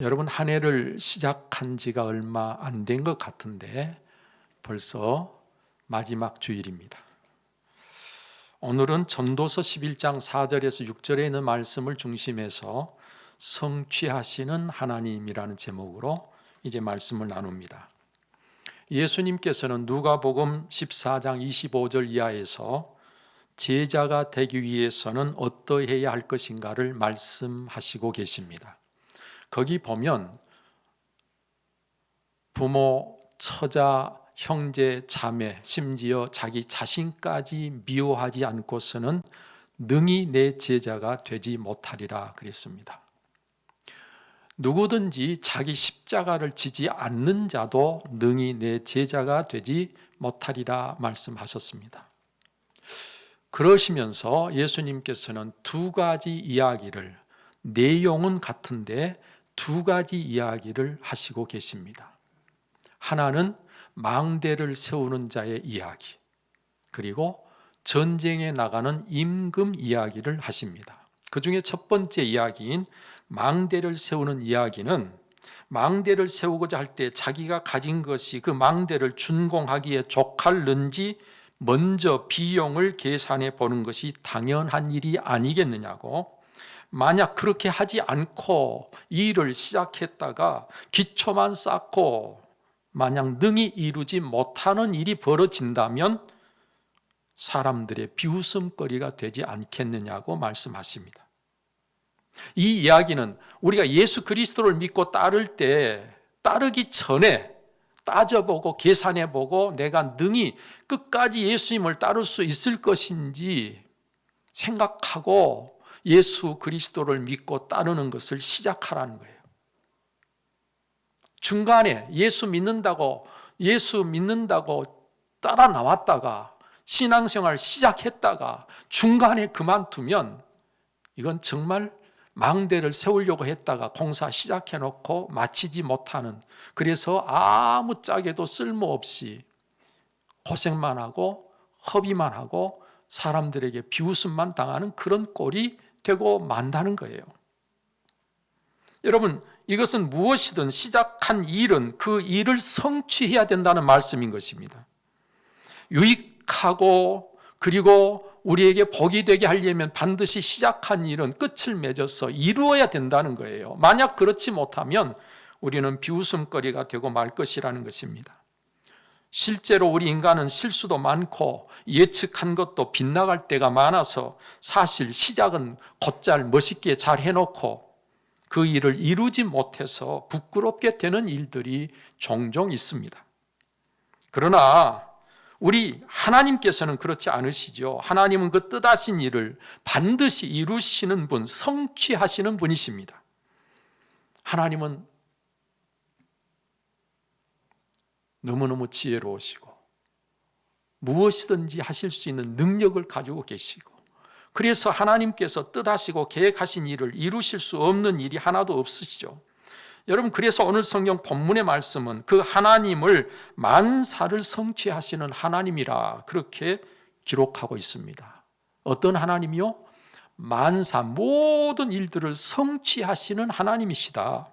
여러분, 한 해를 시작한 지가 얼마 안 된 것 같은데 벌써 마지막 주일입니다. 오늘은 전도서 11장 4절에서 6절에 있는 말씀을 중심해서 성취하시는 하나님이라는 제목으로 이제 말씀을 나눕니다. 예수님께서는 누가복음 14장 25절 이하에서 제자가 되기 위해서는 어떠해야 할 것인가를 말씀하시고 계십니다. 거기 보면 부모, 처자, 형제, 자매, 심지어 자기 자신까지 미워하지 않고서는 능히 내 제자가 되지 못하리라 그랬습니다. 누구든지 자기 십자가를 지지 않는 자도 능히 내 제자가 되지 못하리라 말씀하셨습니다. 그러시면서 예수님께서는 두 가지 이야기를, 내용은 같은데 두 가지 이야기를 하시고 계십니다. 하나는 망대를 세우는 자의 이야기, 그리고 전쟁에 나가는 임금 이야기를 하십니다. 그 중에 첫 번째 이야기인 망대를 세우는 이야기는 망대를 세우고자 할 때 자기가 가진 것이 그 망대를 준공하기에 족할는지 먼저 비용을 계산해 보는 것이 당연한 일이 아니겠느냐고, 만약 그렇게 하지 않고 일을 시작했다가 기초만 쌓고 만약 능히 이루지 못하는 일이 벌어진다면 사람들의 비웃음거리가 되지 않겠느냐고 말씀하십니다. 이 이야기는 우리가 예수 그리스도를 믿고 따르기 전에 따져보고 계산해보고 내가 능히 끝까지 예수님을 따를 수 있을 것인지 생각하고 예수 그리스도를 믿고 따르는 것을 시작하라는 거예요. 중간에 예수 믿는다고 따라 나왔다가 신앙생활 시작했다가 중간에 그만두면 이건 정말 망대를 세우려고 했다가 공사 시작해놓고 마치지 못하는, 그래서 아무짝에도 쓸모없이 고생만 하고 허비만 하고 사람들에게 비웃음만 당하는 그런 꼴이 되고 만다는 거예요. 여러분, 이것은 무엇이든 시작한 일은 그 일을 성취해야 된다는 말씀인 것입니다. 유익하고 그리고 우리에게 복이 되게 하려면 반드시 시작한 일은 끝을 맺어서 이루어야 된다는 거예요. 만약 그렇지 못하면 우리는 비웃음거리가 되고 말 것이라는 것입니다. 실제로 우리 인간은 실수도 많고 예측한 것도 빗나갈 때가 많아서 사실 시작은 곧잘 멋있게 잘 해놓고 그 일을 이루지 못해서 부끄럽게 되는 일들이 종종 있습니다. 그러나 우리 하나님께서는 그렇지 않으시죠. 하나님은 그 뜻하신 일을 반드시 이루시는 분, 성취하시는 분이십니다. 하나님은 너무너무 지혜로우시고 무엇이든지 하실 수 있는 능력을 가지고 계시고, 그래서 하나님께서 뜻하시고 계획하신 일을 이루실 수 없는 일이 하나도 없으시죠. 여러분, 그래서 오늘 성경 본문의 말씀은 그 하나님을 만사를 성취하시는 하나님이라 그렇게 기록하고 있습니다. 어떤 하나님이요? 만사, 모든 일들을 성취하시는 하나님이시다.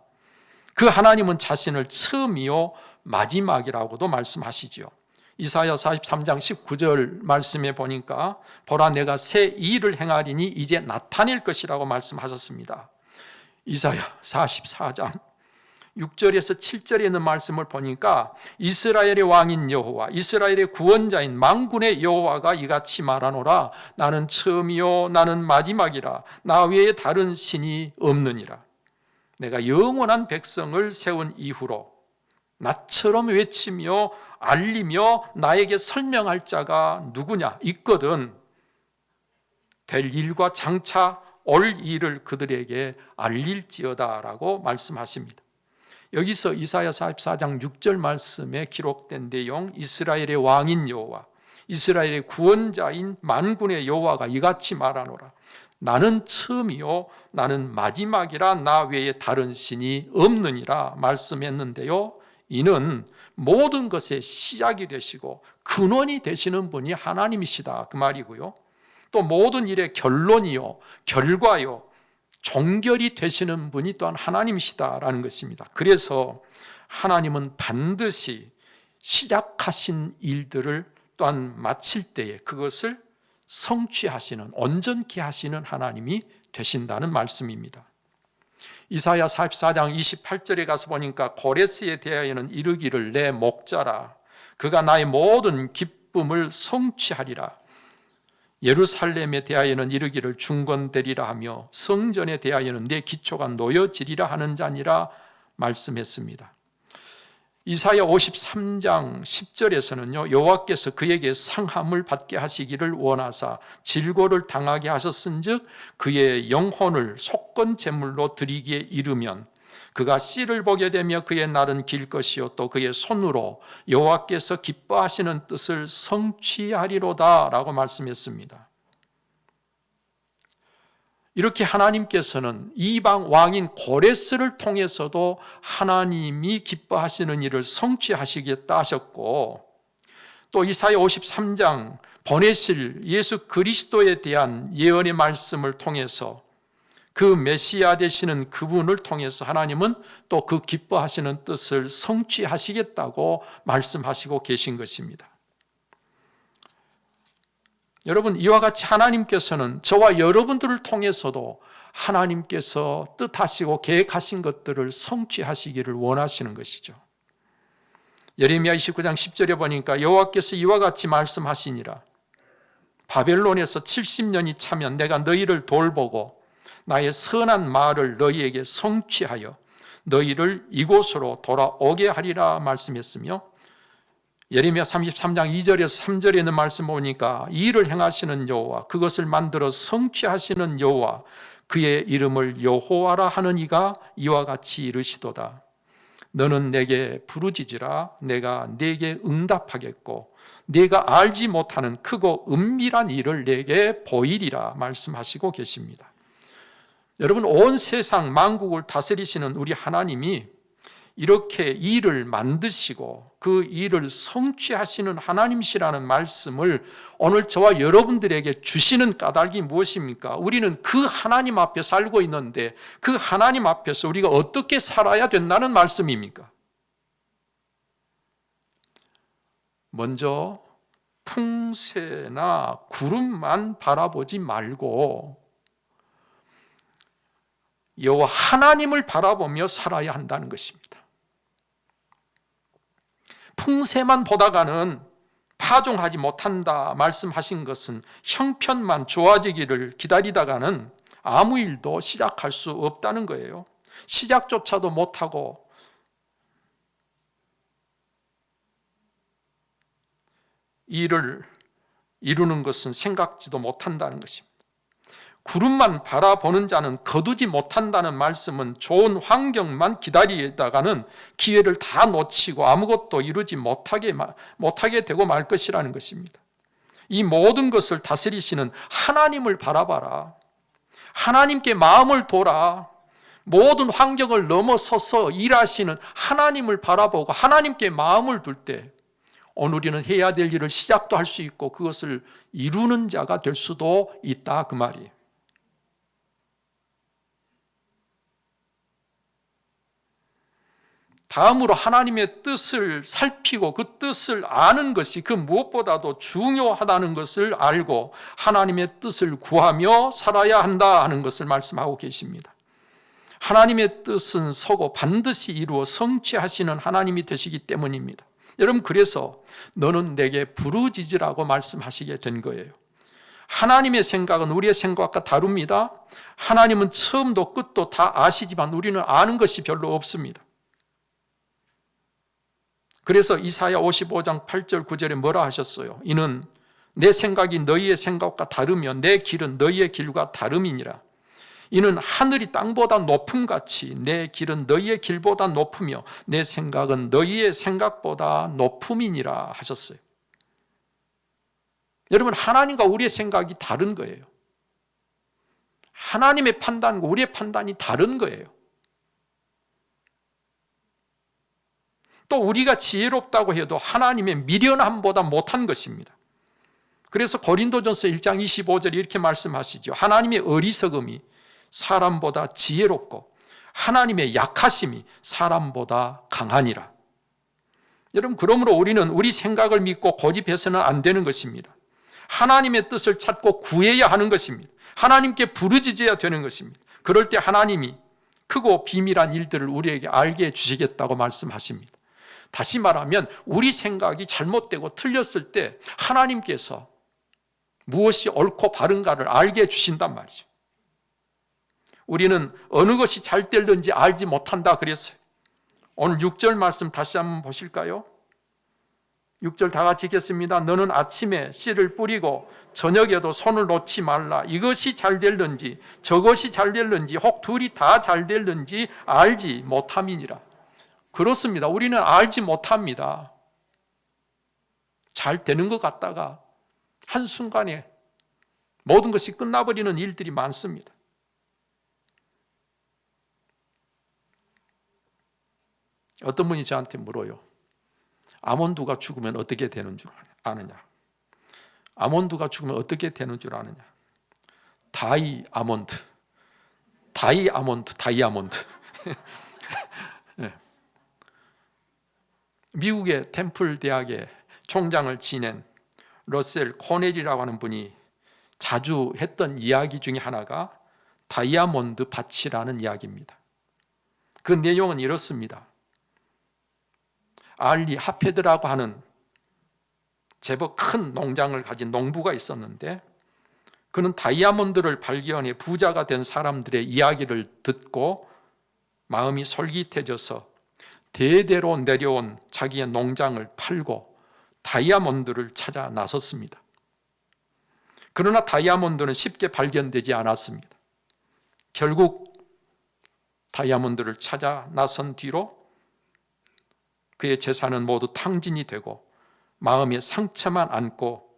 그 하나님은 자신을 처음이요 마지막이라고도 말씀하시죠. 이사야 43장 19절 말씀에 보니까 보라 내가 새 일을 행하리니 이제 나타낼 것이라고 말씀하셨습니다. 이사야 44장 6절에서 7절에 있는 말씀을 보니까 이스라엘의 왕인 여호와, 이스라엘의 구원자인 만군의 여호와가 이같이 말하노라. 나는 처음이요 나는 마지막이라. 나 외에 다른 신이 없느니라. 내가 영원한 백성을 세운 이후로 나처럼 외치며 알리며 나에게 설명할 자가 누구냐? 있거든. 될 일과 장차 올 일을 그들에게 알릴지어다 라고 말씀하십니다. 여기서 이사야 44장 6절 말씀에 기록된 내용, 이스라엘의 왕인 여호와, 이스라엘의 구원자인 만군의 여호와가 이같이 말하노라. 나는 처음이요 나는 마지막이라. 나 외에 다른 신이 없느니라 말씀했는데요, 이는 모든 것의 시작이 되시고 근원이 되시는 분이 하나님이시다 그 말이고요, 또 모든 일의 결론이요 결과요 종결이 되시는 분이 또한 하나님이시다라는 것입니다. 그래서 하나님은 반드시 시작하신 일들을 또한 마칠 때에 그것을 성취하시는, 온전케 하시는 하나님이 되신다는 말씀입니다. 이사야 44장 28절에 가서 보니까 고레스에 대하여는 이르기를 내 목자라 그가 나의 모든 기쁨을 성취하리라. 예루살렘에 대하여는 이르기를 중건되리라 하며 성전에 대하여는 내 기초가 놓여지리라 하는 자니라 말씀했습니다. 이사야 53장 10절에서는요, 여호와께서 그에게 상함을 받게 하시기를 원하사 질고를 당하게 하셨은즉 그의 영혼을 속건 제물로 드리기에 이르면 그가 씨를 보게 되며 그의 날은 길 것이요 또 그의 손으로 여호와께서 기뻐하시는 뜻을 성취하리로다 라고 말씀했습니다. 이렇게 하나님께서는 이방 왕인 고레스를 통해서도 하나님이 기뻐하시는 일을 성취하시겠다 하셨고, 또 이사야 53장 보내실 예수 그리스도에 대한 예언의 말씀을 통해서 그 메시아 되시는 그분을 통해서 하나님은 또 그 기뻐하시는 뜻을 성취하시겠다고 말씀하시고 계신 것입니다. 여러분, 이와 같이 하나님께서는 저와 여러분들을 통해서도 하나님께서 뜻하시고 계획하신 것들을 성취하시기를 원하시는 것이죠. 예레미야 29장 10절에 보니까 여호와께서 이와 같이 말씀하시니라. 바벨론에서 70년이 차면 내가 너희를 돌보고 나의 선한 말을 너희에게 성취하여 너희를 이곳으로 돌아오게 하리라 말씀했으며, 예레미야 33장 2절에서 3절에 있는 말씀 보니까 이 일을 행하시는 여호와 그것을 만들어 성취하시는 여호와 그의 이름을 여호와라 하는 이가 이와 같이 이르시도다. 너는 내게 부르짖으라 내가 네게 응답하겠고 네가 알지 못하는 크고 은밀한 일을 네게 보이리라 말씀하시고 계십니다. 여러분, 온 세상 만국을 다스리시는 우리 하나님이 이렇게 일을 만드시고 그 일을 성취하시는 하나님이시라는 말씀을 오늘 저와 여러분들에게 주시는 까닭이 무엇입니까? 우리는 그 하나님 앞에 살고 있는데 그 하나님 앞에서 우리가 어떻게 살아야 된다는 말씀입니까? 먼저 풍세나 구름만 바라보지 말고 여호와 하나님을 바라보며 살아야 한다는 것입니다. 풍세만 보다가는 파종하지 못한다 말씀하신 것은 형편만 좋아지기를 기다리다가는 아무 일도 시작할 수 없다는 거예요. 시작조차도 못하고 일을 이루는 것은 생각지도 못한다는 것입니다. 구름만 바라보는 자는 거두지 못한다는 말씀은 좋은 환경만 기다리다가는 기회를 다 놓치고 아무것도 이루지 못하게 되고 말 것이라는 것입니다. 이 모든 것을 다스리시는 하나님을 바라봐라. 하나님께 마음을 둬라. 모든 환경을 넘어서서 일하시는 하나님을 바라보고 하나님께 마음을 둘 때 오늘 우리는 해야 될 일을 시작도 할 수 있고 그것을 이루는 자가 될 수도 있다 그 말이에요. 다음으로 하나님의 뜻을 살피고 그 뜻을 아는 것이 그 무엇보다도 중요하다는 것을 알고 하나님의 뜻을 구하며 살아야 한다 하는 것을 말씀하고 계십니다. 하나님의 뜻은 서고 반드시 이루어 성취하시는 하나님이 되시기 때문입니다. 여러분, 그래서 너는 내게 부르짖으라고 말씀하시게 된 거예요. 하나님의 생각은 우리의 생각과 다릅니다. 하나님은 처음도 끝도 다 아시지만 우리는 아는 것이 별로 없습니다. 그래서 이사야 55장 8절 9절에 뭐라 하셨어요? 이는 내 생각이 너희의 생각과 다르며 내 길은 너희의 길과 다름이니라. 이는 하늘이 땅보다 높음같이 내 길은 너희의 길보다 높으며 내 생각은 너희의 생각보다 높음이니라 하셨어요. 여러분, 하나님과 우리의 생각이 다른 거예요. 하나님의 판단과 우리의 판단이 다른 거예요. 또 우리가 지혜롭다고 해도 하나님의 미련함보다 못한 것입니다. 그래서 고린도전서 1장 25절에 이렇게 말씀하시죠. 하나님의 어리석음이 사람보다 지혜롭고 하나님의 약하심이 사람보다 강하니라. 여러분, 그러므로 우리는 우리 생각을 믿고 고집해서는 안 되는 것입니다. 하나님의 뜻을 찾고 구해야 하는 것입니다. 하나님께 부르짖어야 되는 것입니다. 그럴 때 하나님이 크고 비밀한 일들을 우리에게 알게 해주시겠다고 말씀하십니다. 다시 말하면 우리 생각이 잘못되고 틀렸을 때 하나님께서 무엇이 옳고 바른가를 알게 해주신단 말이죠. 우리는 어느 것이 잘 될는지 알지 못한다 그랬어요. 오늘 6절 말씀 다시 한번 보실까요? 6절 다 같이 읽겠습니다. 너는 아침에 씨를 뿌리고 저녁에도 손을 놓지 말라. 이것이 잘 될는지 저것이 잘 될는지 혹 둘이 다 잘 될는지 알지 못함이니라. 그렇습니다. 우리는 알지 못합니다. 잘 되는 것 같다가 한순간에 모든 것이 끝나버리는 일들이 많습니다. 어떤 분이 저한테 물어요. 아몬드가 죽으면 어떻게 되는 줄 아느냐? 아몬드가 죽으면 어떻게 되는 줄 아느냐? 다이아몬드. 네. 미국의 템플 대학의 총장을 지낸 러셀 코넬이라고 하는 분이 자주 했던 이야기 중에 하나가 다이아몬드 밭이라는 이야기입니다. 그 내용은 이렇습니다. 알리 하페드라고 하는 제법 큰 농장을 가진 농부가 있었는데 그는 다이아몬드를 발견해 부자가 된 사람들의 이야기를 듣고 마음이 솔깃해져서 대대로 내려온 자기의 농장을 팔고 다이아몬드를 찾아 나섰습니다. 그러나 다이아몬드는 쉽게 발견되지 않았습니다. 결국 다이아몬드를 찾아 나선 뒤로 그의 재산은 모두 탕진이 되고 마음에 상처만 안고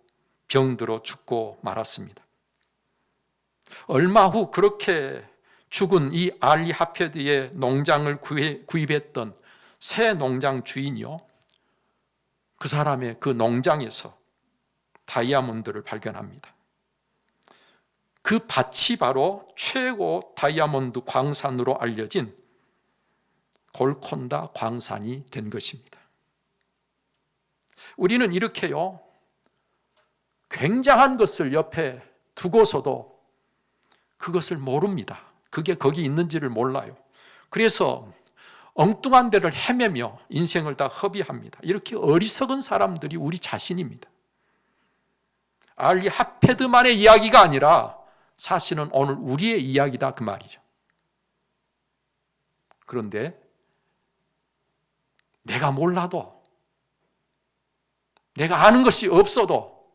병들어 죽고 말았습니다. 얼마 후 그렇게 죽은 이 알리 하페드의 농장을 구입했던 새 농장 주인이요, 그 사람의 그 농장에서 다이아몬드를 발견합니다. 그 밭이 바로 최고 다이아몬드 광산으로 알려진 골콘다 광산이 된 것입니다. 우리는 이렇게요, 굉장한 것을 옆에 두고서도 그것을 모릅니다. 그게 거기 있는지를 몰라요. 그래서 엉뚱한 데를 헤매며 인생을 다 허비합니다. 이렇게 어리석은 사람들이 우리 자신입니다. 알리 하페드만의 이야기가 아니라 사실은 오늘 우리의 이야기다 그 말이죠. 그런데 내가 몰라도, 내가 아는 것이 없어도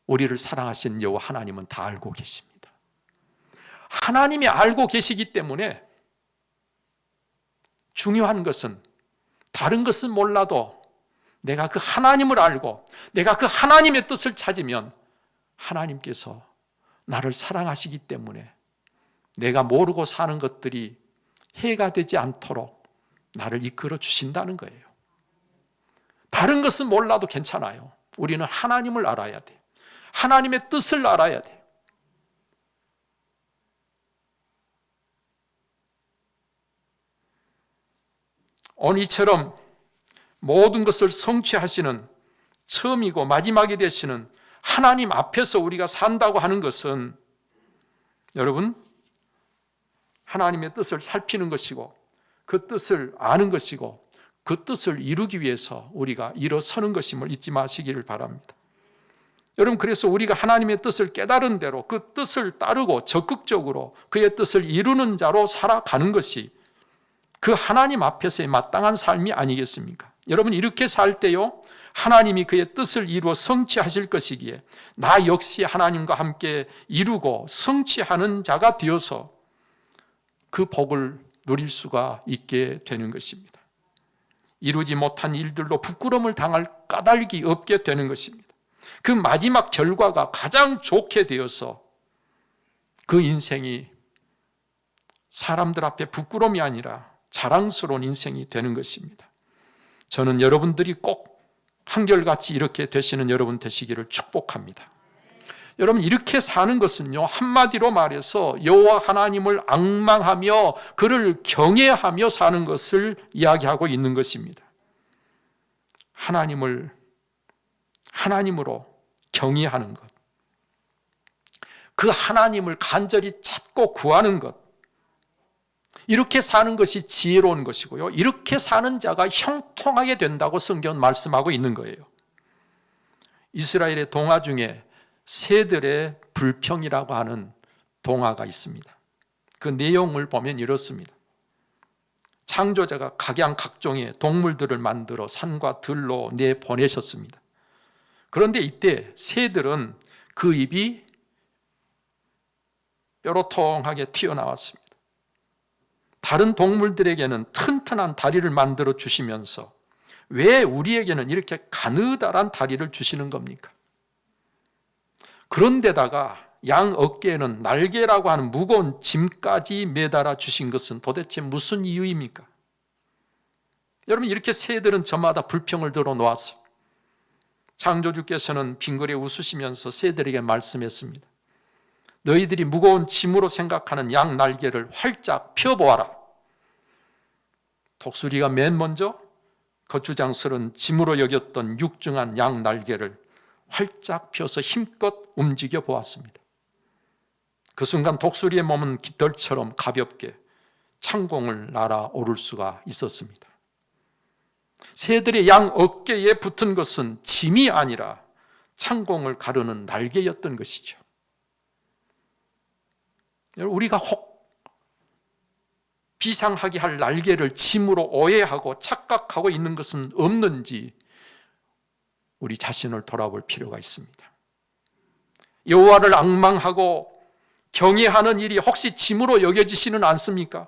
우리를 사랑하신 여호와 하나님은 다 알고 계십니다. 하나님이 알고 계시기 때문에 중요한 것은 다른 것은 몰라도 내가 그 하나님을 알고 내가 그 하나님의 뜻을 찾으면 하나님께서 나를 사랑하시기 때문에 내가 모르고 사는 것들이 해가 되지 않도록 나를 이끌어 주신다는 거예요. 다른 것은 몰라도 괜찮아요. 우리는 하나님을 알아야 돼요. 하나님의 뜻을 알아야 돼요. 오늘 이처럼 모든 것을 성취하시는 처음이고 마지막이 되시는 하나님 앞에서 우리가 산다고 하는 것은 여러분, 하나님의 뜻을 살피는 것이고 그 뜻을 아는 것이고 그 뜻을 이루기 위해서 우리가 일어서는 것임을 잊지 마시기를 바랍니다. 여러분, 그래서 우리가 하나님의 뜻을 깨달은 대로 그 뜻을 따르고 적극적으로 그의 뜻을 이루는 자로 살아가는 것이 그 하나님 앞에서의 마땅한 삶이 아니겠습니까? 여러분, 이렇게 살 때요, 하나님이 그의 뜻을 이루어 성취하실 것이기에 나 역시 하나님과 함께 이루고 성취하는 자가 되어서 그 복을 누릴 수가 있게 되는 것입니다. 이루지 못한 일들로 부끄러움을 당할 까닭이 없게 되는 것입니다. 그 마지막 결과가 가장 좋게 되어서 그 인생이 사람들 앞에 부끄러움이 아니라 자랑스러운 인생이 되는 것입니다. 저는 여러분들이 꼭 한결같이 이렇게 되시는 여러분 되시기를 축복합니다. 여러분, 이렇게 사는 것은요, 한마디로 말해서 여호와 하나님을 앙망하며 그를 경외하며 사는 것을 이야기하고 있는 것입니다. 하나님으로 경외하는 것, 그 하나님을 간절히 찾고 구하는 것, 이렇게 사는 것이 지혜로운 것이고요, 이렇게 사는 자가 형통하게 된다고 성경은 말씀하고 있는 거예요. 이스라엘의 동화 중에 새들의 불평이라고 하는 동화가 있습니다. 그 내용을 보면 이렇습니다. 창조자가 각양각종의 동물들을 만들어 산과 들로 내보내셨습니다. 그런데 이때 새들은 그 입이 뾰로통하게 튀어나왔습니다. 다른 동물들에게는 튼튼한 다리를 만들어 주시면서 왜 우리에게는 이렇게 가느다란 다리를 주시는 겁니까? 그런데다가 양 어깨에는 날개라고 하는 무거운 짐까지 매달아 주신 것은 도대체 무슨 이유입니까? 여러분, 이렇게 새들은 저마다 불평을 들어놓았어요. 창조주께서는 빙그레 웃으시면서 새들에게 말씀했습니다. 너희들이 무거운 짐으로 생각하는 양 날개를 활짝 펴보아라. 독수리가 맨 먼저 거추장스러운 짐으로 여겼던 육중한 양 날개를 활짝 펴서 힘껏 움직여 보았습니다. 그 순간 독수리의 몸은 깃털처럼 가볍게 창공을 날아오를 수가 있었습니다. 새들의 양 어깨에 붙은 것은 짐이 아니라 창공을 가르는 날개였던 것이죠. 우리가 혹 비상하게 할 날개를 짐으로 오해하고 착각하고 있는 것은 없는지 우리 자신을 돌아볼 필요가 있습니다. 여호와를 앙망하고 경외하는 일이 혹시 짐으로 여겨지지는 않습니까?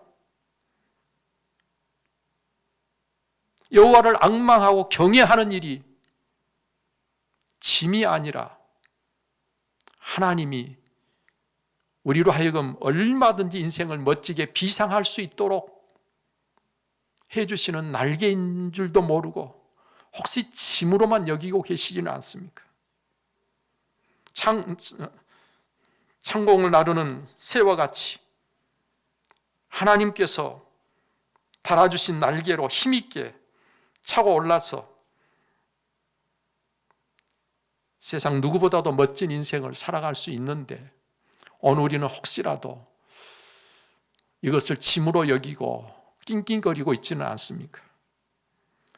여호와를 앙망하고 경외하는 일이 짐이 아니라 하나님이 우리로 하여금 얼마든지 인생을 멋지게 비상할 수 있도록 해주시는 날개인 줄도 모르고 혹시 짐으로만 여기고 계시지는 않습니까? 창공을 나르는 새와 같이 하나님께서 달아주신 날개로 힘있게 차고 올라서 세상 누구보다도 멋진 인생을 살아갈 수 있는데 오늘 우리는 혹시라도 이것을 짐으로 여기고 낑낑거리고 있지는 않습니까?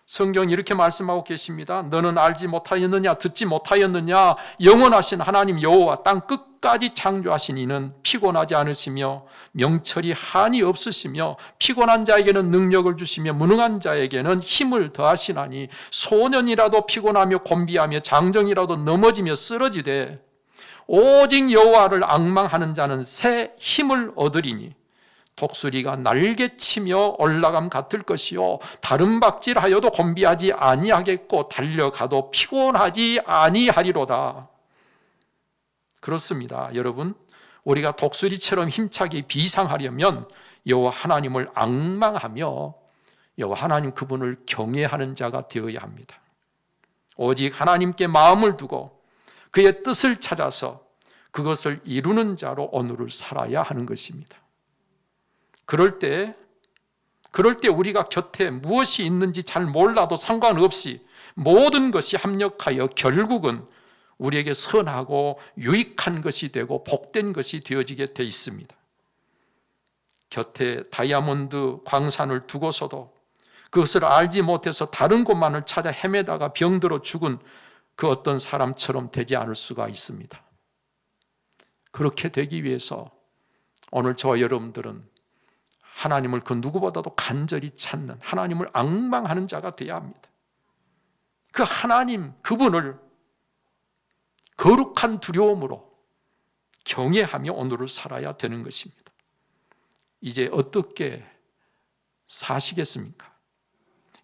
성경이 이렇게 말씀하고 계십니다. 너는 알지 못하였느냐, 듣지 못하였느냐, 영원하신 하나님 여호와 땅 끝까지 창조하신 이는 피곤하지 않으시며 명철이 한이 없으시며 피곤한 자에게는 능력을 주시며 무능한 자에게는 힘을 더하시나니 소년이라도 피곤하며 곤비하며 장정이라도 넘어지며 쓰러지되 오직 여호와를 앙망하는 자는 새 힘을 얻으리니 독수리가 날개치며 올라감 같을 것이요 다른 박질하여도 곤비하지 아니하겠고 달려가도 피곤하지 아니하리로다. 그렇습니다. 여러분, 우리가 독수리처럼 힘차게 비상하려면 여호와 하나님을 앙망하며 여호와 하나님 그분을 경외하는 자가 되어야 합니다. 오직 하나님께 마음을 두고 그의 뜻을 찾아서 그것을 이루는 자로 오늘을 살아야 하는 것입니다. 그럴 때 우리가 곁에 무엇이 있는지 잘 몰라도 상관없이 모든 것이 합력하여 결국은 우리에게 선하고 유익한 것이 되고 복된 것이 되어지게 돼 있습니다. 곁에 다이아몬드 광산을 두고서도 그것을 알지 못해서 다른 곳만을 찾아 헤매다가 병들어 죽은 그 어떤 사람처럼 되지 않을 수가 있습니다. 그렇게 되기 위해서 오늘 저와 여러분들은 하나님을 그 누구보다도 간절히 찾는, 하나님을 앙망하는 자가 되어야 합니다. 그 하나님, 그분을 거룩한 두려움으로 경외하며 오늘을 살아야 되는 것입니다. 이제 어떻게 사시겠습니까?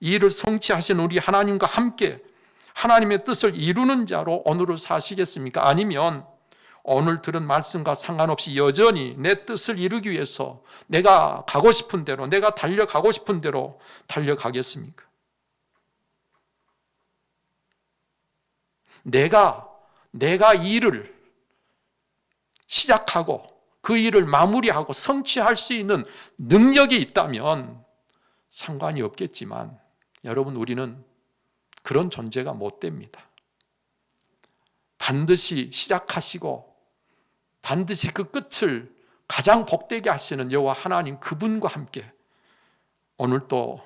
이 일을 성취하신 우리 하나님과 함께 하나님의 뜻을 이루는 자로 오늘을 사시겠습니까? 아니면 오늘 들은 말씀과 상관없이 여전히 내 뜻을 이루기 위해서 내가 가고 싶은 대로, 내가 달려가고 싶은 대로 달려가겠습니까? 내가 이 일을 시작하고 그 일을 마무리하고 성취할 수 있는 능력이 있다면 상관이 없겠지만 여러분, 우리는 그런 존재가 못 됩니다. 반드시 시작하시고 반드시 그 끝을 가장 복되게 하시는 여호와 하나님, 그분과 함께 오늘 또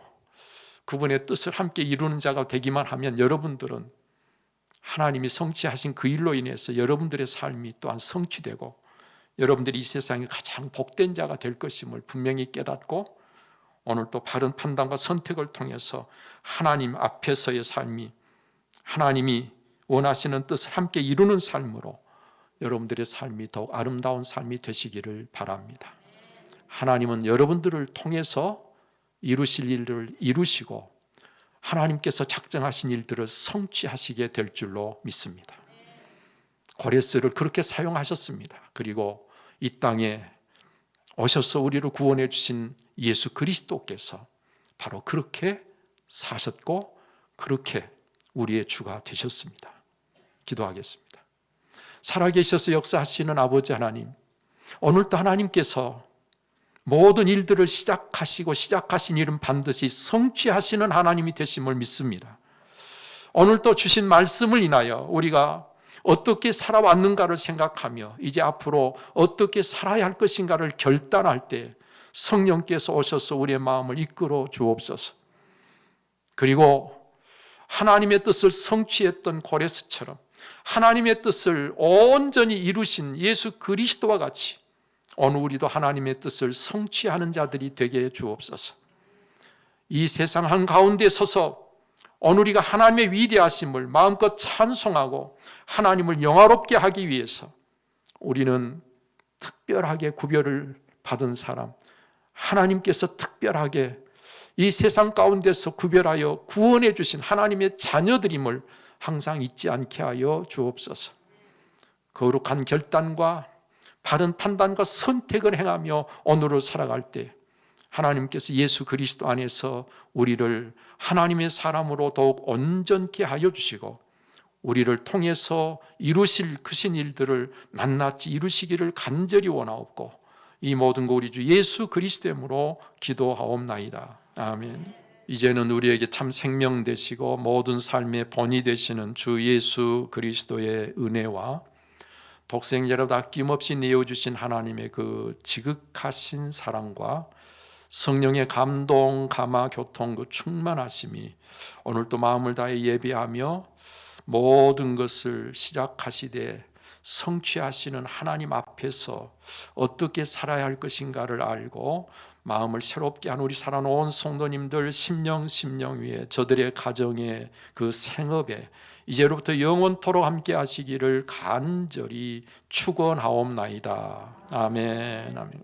그분의 뜻을 함께 이루는 자가 되기만 하면 여러분들은 하나님이 성취하신 그 일로 인해서 여러분들의 삶이 또한 성취되고 여러분들이 이 세상에 가장 복된 자가 될 것임을 분명히 깨닫고 오늘 또 바른 판단과 선택을 통해서 하나님 앞에서의 삶이 하나님이 원하시는 뜻을 함께 이루는 삶으로 여러분들의 삶이 더욱 아름다운 삶이 되시기를 바랍니다. 하나님은 여러분들을 통해서 이루실 일을 이루시고 하나님께서 작정하신 일들을 성취하시게 될 줄로 믿습니다. 고레스를 그렇게 사용하셨습니다. 그리고 이 땅에 오셔서 우리를 구원해 주신 예수 그리스도께서 바로 그렇게 사셨고 그렇게 우리의 주가 되셨습니다. 기도하겠습니다. 살아계셔서 역사하시는 아버지 하나님, 오늘도 하나님께서 모든 일들을 시작하시고 시작하신 일은 반드시 성취하시는 하나님이 되심을 믿습니다. 오늘도 주신 말씀을 인하여 우리가 어떻게 살아왔는가를 생각하며 이제 앞으로 어떻게 살아야 할 것인가를 결단할 때 성령께서 오셔서 우리의 마음을 이끌어 주옵소서. 그리고 하나님의 뜻을 성취했던 고레스처럼 하나님의 뜻을 온전히 이루신 예수 그리스도와 같이 오늘 우리도 하나님의 뜻을 성취하는 자들이 되게 주옵소서. 이 세상 한가운데 서서 오늘 우리가 하나님의 위대하심을 마음껏 찬송하고 하나님을 영화롭게 하기 위해서 우리는 특별하게 구별을 받은 사람, 하나님께서 특별하게 이 세상 가운데서 구별하여 구원해 주신 하나님의 자녀들임을 항상 잊지 않게 하여 주옵소서. 거룩한 결단과 바른 판단과 선택을 행하며 오늘을 살아갈 때 하나님께서 예수 그리스도 안에서 우리를 하나님의 사람으로 더욱 온전케 하여 주시고 우리를 통해서 이루실 크신 일들을 낱낱이 이루시기를 간절히 원하옵고 이 모든 거 우리 주 예수 그리스도로 기도하옵나이다. 아멘. 이제는 우리에게 참 생명 되시고 모든 삶의 본이 되시는 주 예수 그리스도의 은혜와 독생자로 아낌없이 내어주신 하나님의 그 지극하신 사랑과 성령의 감동, 감화, 교통, 그 충만하심이 오늘도 마음을 다해 예배하며 모든 것을 시작하시되 성취하시는 하나님 앞에서 어떻게 살아야 할 것인가를 알고 마음을 새롭게 한 우리 살아온 성도님들 심령 위에 저들의 가정에 그 생업에 이제로부터 영원토록 함께 하시기를 간절히 축원하옵나이다. 아멘. 아멘.